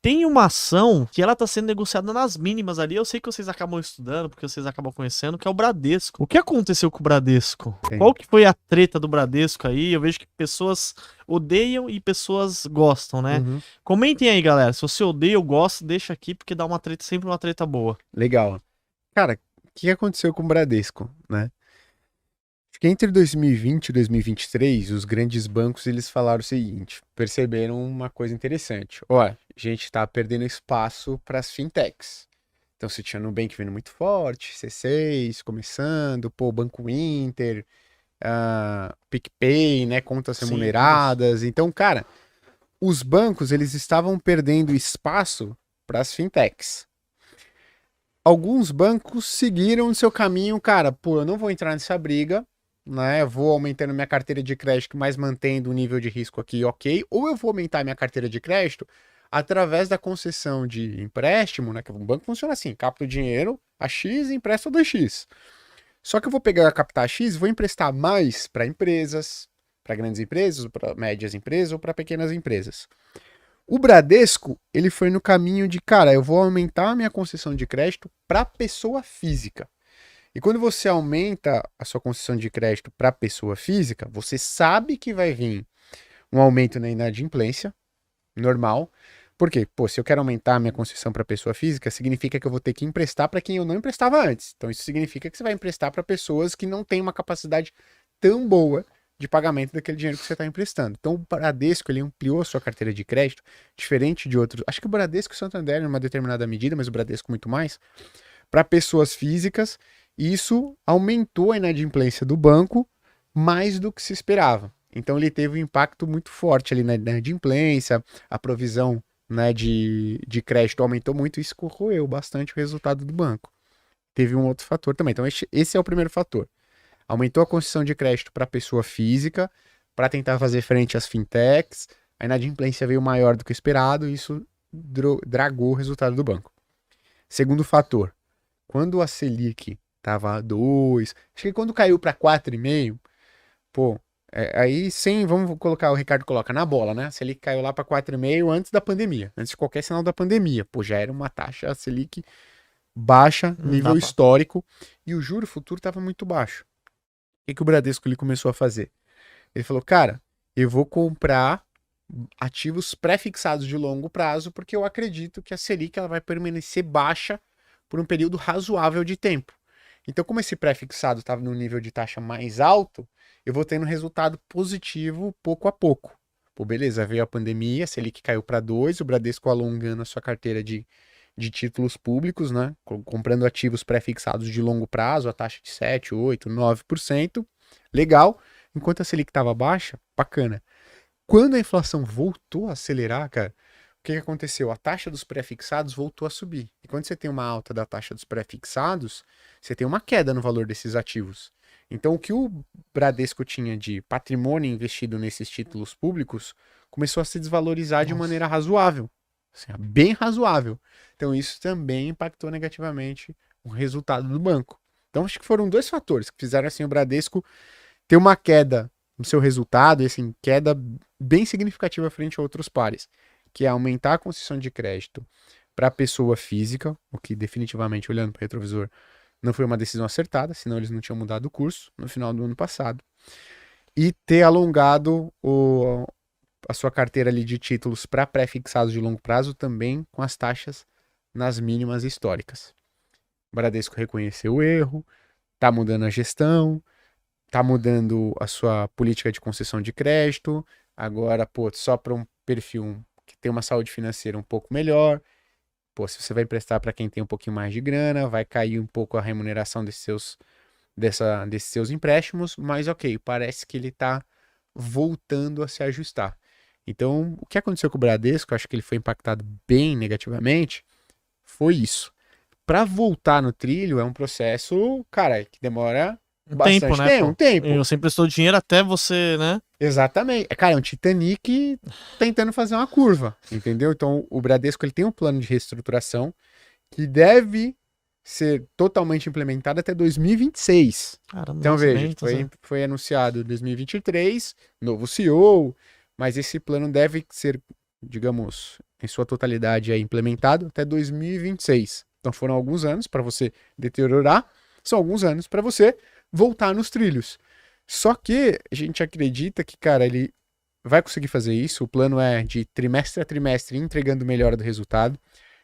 Tem uma ação que ela tá sendo negociada nas mínimas ali. Eu sei que vocês acabam estudando, porque vocês acabam conhecendo, que é o Bradesco. O que aconteceu com o Bradesco? Tem. Qual que foi a treta do Bradesco aí? Eu vejo que pessoas odeiam e pessoas gostam, né? Uhum. Comentem aí, galera. Se você odeia ou gosta, deixa aqui, porque dá uma treta, sempre uma treta boa. Legal. Cara, o que aconteceu com o Bradesco, né? Acho que entre 2020 e 2023, os grandes bancos eles falaram o seguinte, perceberam uma coisa interessante. Ó, a gente está perdendo espaço para as fintechs. Então você tinha Nubank vindo muito forte, C6 começando, pô, Banco Inter, PicPay, né, contas Sim, isso. remuneradas. Então, cara, os bancos eles estavam perdendo espaço para as fintechs. Alguns bancos seguiram o seu caminho, cara, pô, eu não vou entrar nessa briga, né? Eu vou aumentando minha carteira de crédito, mas mantendo o nível de risco aqui, ok. Ou eu vou aumentar minha carteira de crédito através da concessão de empréstimo, né? Que um banco funciona assim, capta o dinheiro a X e empresta 2x. Só que eu vou pegar, captar X e vou emprestar mais para empresas, para grandes empresas, para médias empresas ou para pequenas empresas. O Bradesco, ele foi no caminho de, cara, eu vou aumentar a minha concessão de crédito para pessoa física. E quando você aumenta a sua concessão de crédito para pessoa física, você sabe que vai vir um aumento na inadimplência, normal. Por quê? Pô, se eu quero aumentar a minha concessão para pessoa física, significa que eu vou ter que emprestar para quem eu não emprestava antes. Então isso significa que você vai emprestar para pessoas que não têm uma capacidade tão boa de pagamento daquele dinheiro que você está emprestando. Então o Bradesco ele ampliou a sua carteira de crédito, diferente de outros. Acho que o Bradesco e o Santander em uma determinada medida, mas o Bradesco muito mais, para pessoas físicas. E isso aumentou a inadimplência do banco mais do que se esperava. Então ele teve um impacto muito forte ali na inadimplência, a provisão, né, de crédito aumentou muito, e isso corroeu bastante o resultado do banco. Teve um outro fator também. Então esse é o primeiro fator. Aumentou a concessão de crédito para pessoa física, para tentar fazer frente às fintechs, a inadimplência veio maior do que esperado e isso dragou o resultado do banco. Segundo fator, quando a Selic estava a 2, acho que quando caiu para 4,5, pô, aí sem, vamos colocar, o Ricardo coloca na bola, né? A Selic caiu lá para 4,5 antes da pandemia, antes de qualquer sinal da pandemia. Pô, já era uma taxa, a Selic baixa, Não dá nível pra. histórico, e o juro futuro estava muito baixo. O que o Bradesco ele começou a fazer? Ele falou, cara, eu vou comprar ativos pré-fixados de longo prazo, porque eu acredito que a Selic ela vai permanecer baixa por um período razoável de tempo. Então, como esse pré-fixado estava num nível de taxa mais alto, eu vou tendo resultado positivo pouco a pouco. Pô, beleza, veio a pandemia, a Selic caiu para 2, o Bradesco alongando a sua carteira de títulos públicos, né? Comprando ativos pré-fixados de longo prazo, a taxa de 7, 8, 9%. Legal. Enquanto a Selic estava baixa, bacana. Quando a inflação voltou a acelerar, cara, o que aconteceu? A taxa dos pré-fixados voltou a subir. E quando você tem uma alta da taxa dos pré-fixados, você tem uma queda no valor desses ativos. Então, o que o Bradesco tinha de patrimônio investido nesses títulos públicos começou a se desvalorizar de Nossa. maneira razoável, assim, bem razoável. Então, isso também impactou negativamente o resultado do banco. Então, acho que foram dois fatores que fizeram assim o Bradesco ter uma queda no seu resultado, e assim, queda bem significativa frente a outros pares, que é aumentar a concessão de crédito para a pessoa física, o que definitivamente, olhando para o retrovisor, não foi uma decisão acertada, senão eles não tinham mudado o curso no final do ano passado, e ter alongado a sua carteira ali de títulos para pré-fixados de longo prazo também com as taxas nas mínimas históricas. O Bradesco reconheceu o erro, está mudando a gestão, tá mudando a sua política de concessão de crédito, agora, pô, só para um perfil que tem uma saúde financeira um pouco melhor. Pô, se você vai emprestar para quem tem um pouquinho mais de grana, vai cair um pouco a remuneração desses seus empréstimos, mas ok, parece que ele tá voltando a se ajustar. Então, o que aconteceu com o Bradesco, acho que ele foi impactado bem negativamente, foi isso. Para voltar no trilho é um processo, cara, que demora Um tempo, bastante né, tempo, pô? um tempo. Você emprestou dinheiro até você, né? Exatamente. Cara, é um Titanic tentando fazer uma curva, entendeu? Então, o Bradesco ele tem um plano de reestruturação que deve ser totalmente implementado até 2026. Caramba, Então, nossa, veja, bem, então foi anunciado em 2023, novo CEO, mas esse plano deve ser digamos, em sua totalidade é implementado até 2026. Então foram alguns anos para você deteriorar, são alguns anos para você voltar nos trilhos. Só que a gente acredita que, cara, ele vai conseguir fazer isso. O plano é de trimestre a trimestre entregando melhor do resultado.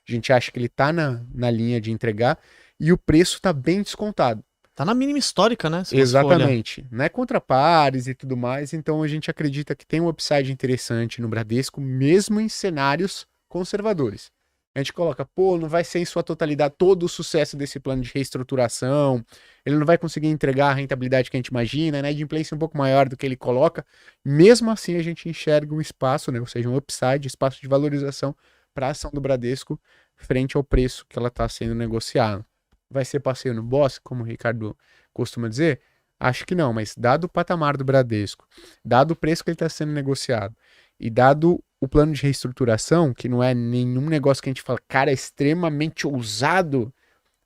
A gente acha que ele tá na linha de entregar e o preço tá bem descontado. Tá na mínima histórica, né? Exatamente. Não é contra pares e tudo mais, então a gente acredita que tem um upside interessante no Bradesco, mesmo em cenários conservadores. A gente coloca, pô, não vai ser em sua totalidade todo o sucesso desse plano de reestruturação, ele não vai conseguir entregar a rentabilidade que a gente imagina, né, de inadimplência um pouco maior do que ele coloca. Mesmo assim, a gente enxerga um espaço, né, ou seja, um upside, espaço de valorização para a ação do Bradesco frente ao preço que ela está sendo negociada. Vai ser passeio no bosque, como o Ricardo costuma dizer? Acho que não, mas dado o patamar do Bradesco, dado o preço que ele está sendo negociado e dado o plano de reestruturação, que não é nenhum negócio que a gente fala, cara, é extremamente ousado,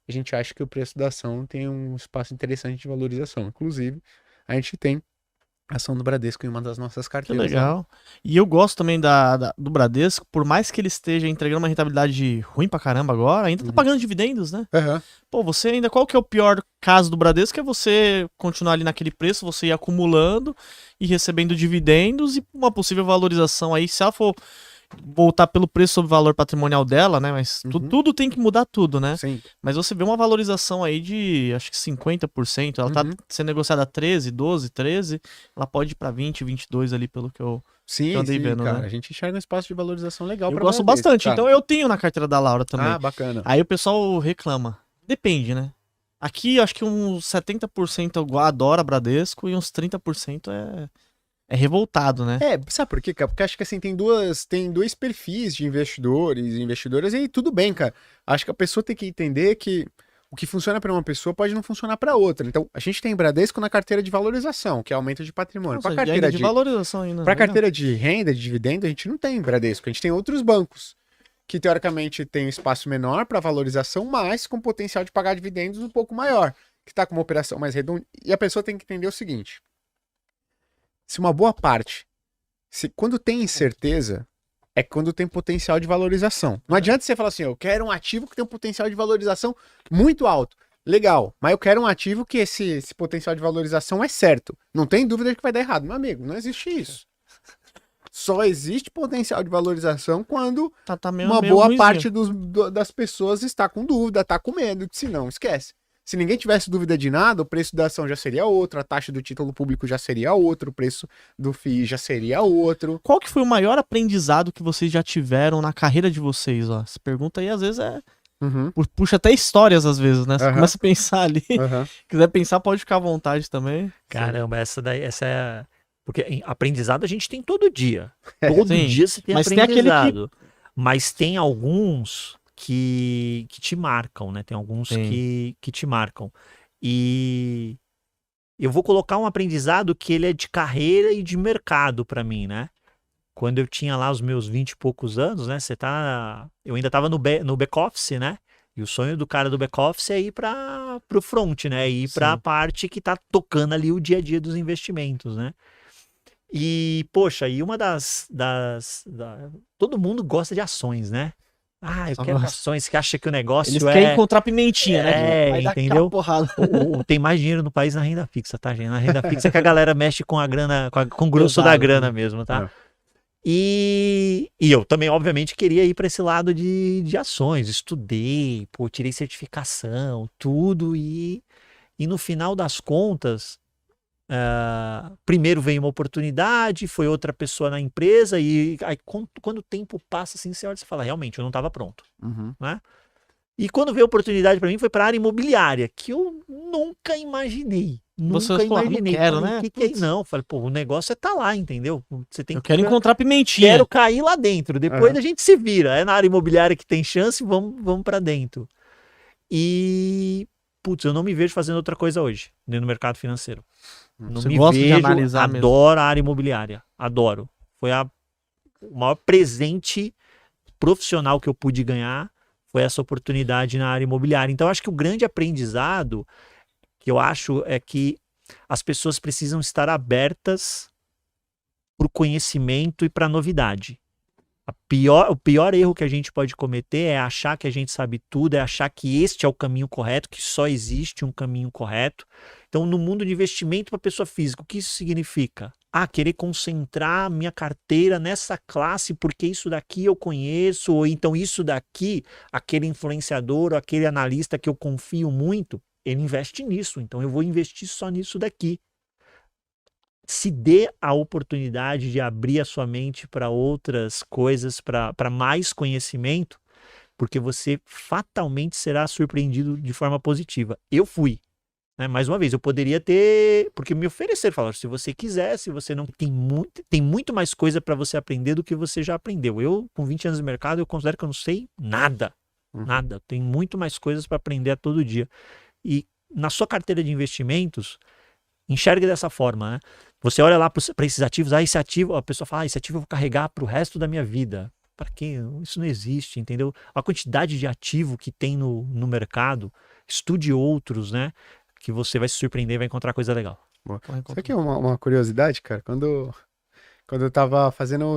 a gente acha que o preço da ação tem um espaço interessante de valorização. Inclusive, a gente tem a ação do Bradesco em uma das nossas Que carteiras. legal. E eu gosto também do Bradesco, por mais que ele esteja entregando uma rentabilidade ruim pra caramba agora, ainda tá pagando dividendos, né? Uhum. Pô, você ainda, qual que é o pior caso do Bradesco? É você continuar ali naquele preço, você ir acumulando e recebendo dividendos e uma possível valorização aí, se ela for voltar pelo preço sobre o valor patrimonial dela, né? Mas tudo tem que mudar tudo, né? Sim. Mas você vê uma valorização aí de, acho que 50%. Ela tá sendo negociada a 13, 12, 13. Ela pode ir pra 20, 22 ali, pelo que eu andei vendo, cara. né? A gente enxerga um espaço de valorização legal Eu pra gosto Bradesco, bastante. cara. Então eu tenho na carteira da Laura também. Ah, bacana. Aí o pessoal reclama. Depende, né? Aqui, acho que uns 70% eu adoro a Bradesco e uns 30% é revoltado, né? Sabe por quê, cara? Porque acho que assim, tem dois perfis de investidores e investidoras, e aí tudo bem, cara. Acho que a pessoa tem que entender que o que funciona para uma pessoa pode não funcionar para outra. Então, a gente tem Bradesco na carteira de valorização, que é aumento de patrimônio. Nossa, Para carteira de valorização ainda. Para legal. carteira de renda, de dividendo, a gente não tem Bradesco, a gente tem outros bancos que teoricamente tem um espaço menor para valorização, mas com potencial de pagar dividendos um pouco maior, que está com uma operação mais redonda. E a pessoa tem que entender o seguinte: se uma boa parte, quando tem incerteza, é quando tem potencial de valorização. Não adianta você falar assim, eu quero um ativo que tem um potencial de valorização muito alto. Legal, mas eu quero um ativo que esse potencial de valorização é certo. Não tem dúvida de que vai dar errado. Meu amigo, não existe isso. Só existe potencial de valorização quando uma boa parte das pessoas está com dúvida, está com medo. Se não, esquece. Se ninguém tivesse dúvida de nada, o preço da ação já seria outro, a taxa do título público já seria outro, o preço do FII já seria outro. Qual que foi o maior aprendizado que vocês já tiveram na carreira de vocês? Ó? Essa pergunta aí, às vezes, puxa até histórias, às vezes, né? Você começa a pensar ali. Quiser pensar, pode ficar à vontade também. Caramba, essa é... Porque aprendizado a gente tem todo dia. Todo dia você tem aprendizado. Mas tem alguns que te marcam, né? Tem alguns que te marcam. E eu vou colocar um aprendizado que ele é de carreira e de mercado para mim, né? Quando eu tinha lá os meus 20 e poucos anos, né? Eu ainda estava no back-office, né? E o sonho do cara do back-office é ir para o front, né? Ir para a parte que tá tocando ali o dia a dia dos investimentos, né? E, poxa, uma todo mundo gosta de ações, né? Ah, eu quero ações, que acha que o negócio Eles querem encontrar pimentinha, né? Vai entendeu? Tem mais dinheiro no país na renda fixa, tá, gente? Na renda fixa é que a galera mexe com a grana, com o grosso da grana mesmo, tá? E eu também, obviamente, queria ir para esse lado de ações. Estudei, tirei certificação, tudo. E no final das contas... primeiro veio uma oportunidade, foi outra pessoa na empresa, e aí quando o tempo passa assim, você olha e fala, realmente, eu não estava pronto, né? E quando veio a oportunidade para mim, foi para a área imobiliária, que eu nunca imaginei. Nunca imaginei. Não quero, né? Não, falei, pô, o negócio é tá lá, entendeu? Você tem eu quero encontrar pimentinha. Quero cair lá dentro, depois a gente se vira. É na área imobiliária que tem chance, vamos para dentro. E, putz, eu não me vejo fazendo outra coisa hoje, dentro do mercado financeiro. Não Você me gosta vejo, de analisar adoro mesmo. a área imobiliária, adoro. Foi o maior presente profissional que eu pude ganhar, foi essa oportunidade na área imobiliária. Então, acho que o grande aprendizado que eu acho é que as pessoas precisam estar abertas para o conhecimento e para a novidade. O pior erro que a gente pode cometer é achar que a gente sabe tudo, é achar que este é o caminho correto, que só existe um caminho correto. Então, no mundo de investimento para pessoa física, o que isso significa? Querer concentrar minha carteira nessa classe porque isso daqui eu conheço, ou então isso daqui, aquele influenciador, ou aquele analista que eu confio muito, ele investe nisso, então eu vou investir só nisso daqui. Se dê a oportunidade de abrir a sua mente para outras coisas, para mais conhecimento, porque você fatalmente será surpreendido de forma positiva. Eu fui. Mais uma vez, eu poderia ter, porque me ofereceram, falaram, se você quiser, se você não, tem muito mais coisa para você aprender do que você já aprendeu. Eu, com 20 anos de mercado, eu considero que eu não sei nada, nada. Tem muito mais coisas para aprender a todo dia. E na sua carteira de investimentos, enxergue dessa forma, né? Você olha lá para esses ativos, esse ativo, a pessoa fala, esse ativo eu vou carregar para o resto da minha vida. Para quê? Isso não existe, entendeu? A quantidade de ativo que tem no mercado, estude outros, né? Que você vai se surpreender e vai encontrar coisa legal. Sabe que é uma curiosidade, cara? Quando eu tava fazendo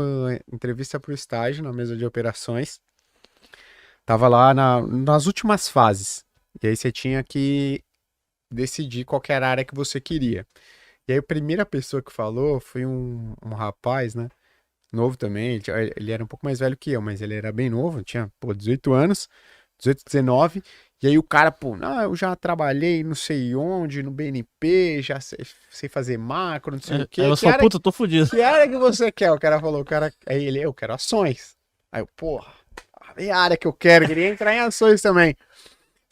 entrevista pro estágio na mesa de operações, tava lá nas últimas fases. E aí você tinha que decidir qual que era a área que você queria. E aí a primeira pessoa que falou foi um rapaz, né? Novo também, ele era um pouco mais velho que eu, mas ele era bem novo, tinha, 18 anos, 18, 19, e aí o cara, eu já trabalhei não sei onde, no BNP, já sei fazer macro, não sei o quê. Eu sou puta, tô fudido. Que área que você quer? O cara falou, aí eu quero ações. Aí eu, é a área que eu queria entrar em ações também.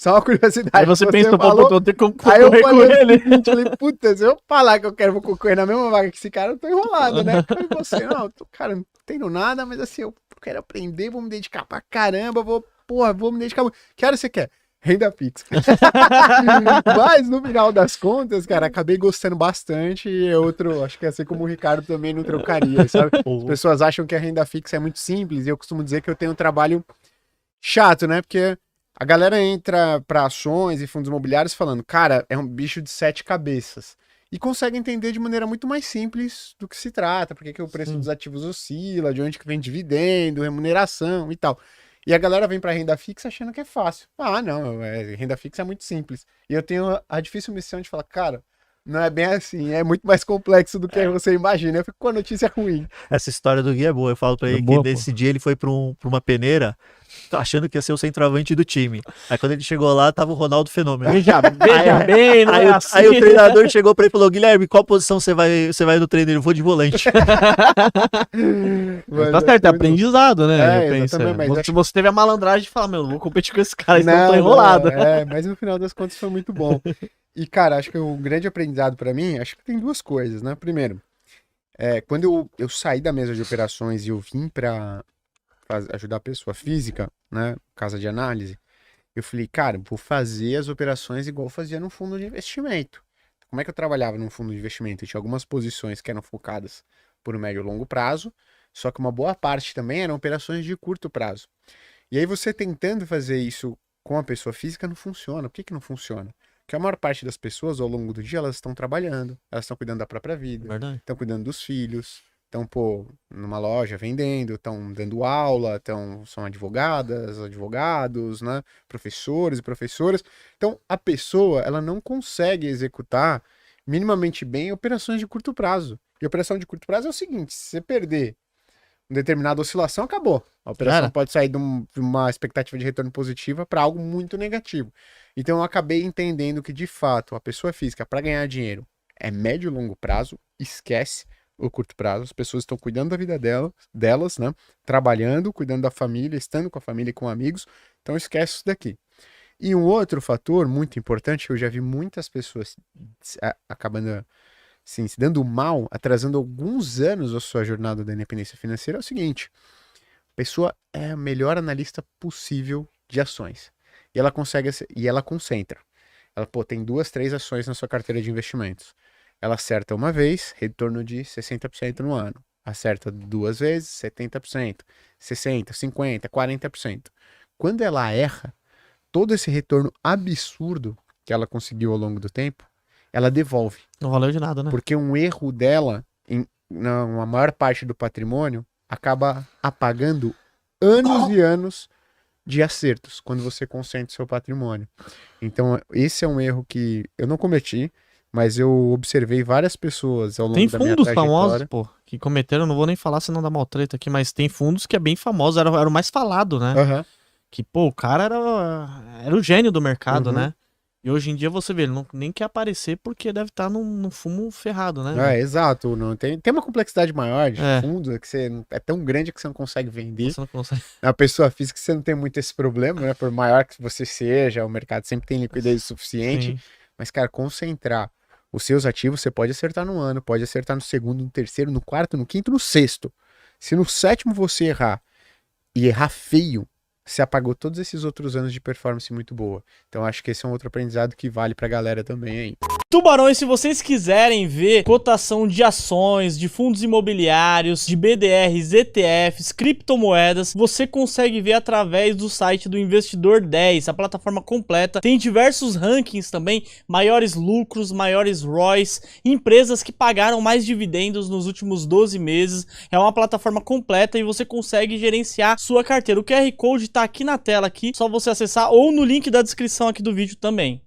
Só uma curiosidade. Aí você pensou, vou ter que concorrer com ele. Eu falei, puta, se eu falar que eu quero, vou concorrer na mesma vaga que esse cara, eu tô enrolado, né? Aí você, cara, não entendo nada, mas assim, eu quero aprender, vou me dedicar pra caramba, vou me dedicar muito. Que área você quer? Renda fixa. Mas no final das contas, cara, acabei gostando bastante e acho que assim como o Ricardo também não trocaria, sabe? As pessoas acham que a renda fixa é muito simples e eu costumo dizer que eu tenho um trabalho chato, né? Porque a galera entra para ações e fundos imobiliários falando, cara, é um bicho de 7 cabeças. E consegue entender de maneira muito mais simples do que se trata, porque que o preço dos ativos oscila, de onde que vem dividendo, remuneração e tal. E a galera vem para renda fixa achando que é fácil. Não, renda fixa é muito simples. E eu tenho a difícil missão de falar, cara, não é bem assim, é muito mais complexo do que você imagina. Eu fico com a notícia ruim. Essa história do Gui é boa. Eu falo pra ele que nesse dia ele foi pra uma peneira achando que ia ser o centroavante do time. Aí quando ele chegou lá, tava o Ronaldo Fenômeno. Veja bem, não é assim. Aí o treinador chegou pra ele e falou, Guilherme, qual posição você vai no treino? Eu vou de volante. Tá certo, é aprendizado, né? Mas você teve a malandragem de falar, vou competir com esse cara, senão eu tô enrolado. Mas no final das contas foi muito bom. E, cara, acho que o grande aprendizado pra mim, acho que tem duas coisas, né? Primeiro, quando eu saí da mesa de operações e eu vim pra ajudar a pessoa física, né, casa de análise, eu falei, cara, vou fazer as operações igual eu fazia no fundo de investimento. Como é que eu trabalhava num fundo de investimento? Eu tinha algumas posições que eram focadas por médio e longo prazo, só que uma boa parte também eram operações de curto prazo. E aí você tentando fazer isso com a pessoa física não funciona. Por que não funciona? Porque a maior parte das pessoas, ao longo do dia, elas estão trabalhando, elas estão cuidando da própria vida, estão cuidando dos filhos, estão, numa loja vendendo, estão dando aula, são advogadas, advogados, né? Professores e professoras. Então, a pessoa, ela não consegue executar minimamente bem operações de curto prazo. E operação de curto prazo é o seguinte, se você perder uma determinada oscilação, acabou. A operação pode sair de uma expectativa de retorno positiva para algo muito negativo. Então, eu acabei entendendo que, de fato, a pessoa física, para ganhar dinheiro, é médio e longo prazo, esquece o curto prazo, as pessoas estão cuidando da vida delas, né? Trabalhando, cuidando da família, estando com a família e com amigos, então esquece isso daqui. E um outro fator muito importante, que eu já vi muitas pessoas acabando assim, se dando mal, atrasando alguns anos a sua jornada da independência financeira, é o seguinte, a pessoa é a melhor analista possível de ações, e ela concentra. Ela, tem 2, 3 ações na sua carteira de investimentos. Ela acerta uma vez, retorno de 60% no ano. Acerta 2 vezes, 70%, 60%, 50%, 40%. Quando ela erra, todo esse retorno absurdo que ela conseguiu ao longo do tempo, ela devolve. Não valeu de nada, né? Porque um erro dela, na maior parte do patrimônio, acaba apagando anos e anos de acertos quando você concentra o seu patrimônio. Então, esse é um erro que eu não cometi, mas eu observei várias pessoas ao longo da minha trajetória. Tem fundos famosos, pô, que cometeram, não vou nem falar senão dá mal treta aqui, mas tem fundos que é bem famoso, era o mais falado, né? Uhum. Que, pô, o cara era o gênio do mercado, Uhum. né? E hoje em dia você vê, ele nem quer aparecer porque deve estar num fumo ferrado, né? Exato. Não tem uma complexidade maior de fundo, que é tão grande que você não consegue vender. Você não consegue. Na pessoa física você não tem muito esse problema, né? Por maior que você seja, o mercado sempre tem liquidez suficiente. Sim. Mas, cara, concentrar os seus ativos, você pode acertar no ano, pode acertar no segundo, no terceiro, no quarto, no quinto, no sexto. Se no sétimo você errar, e errar feio, você apagou todos esses outros anos de performance muito boa. Então acho que esse é um outro aprendizado que vale pra galera também aí. Tubarões, se vocês quiserem ver cotação de ações, de fundos imobiliários, de BDRs, ETFs, criptomoedas, você consegue ver através do site do Investidor 10, a plataforma completa. Tem diversos rankings também, maiores lucros, maiores ROIs, empresas que pagaram mais dividendos nos últimos 12 meses. É uma plataforma completa e você consegue gerenciar sua carteira. O QR Code tá aqui na tela, aqui, só você acessar ou no link da descrição aqui do vídeo também.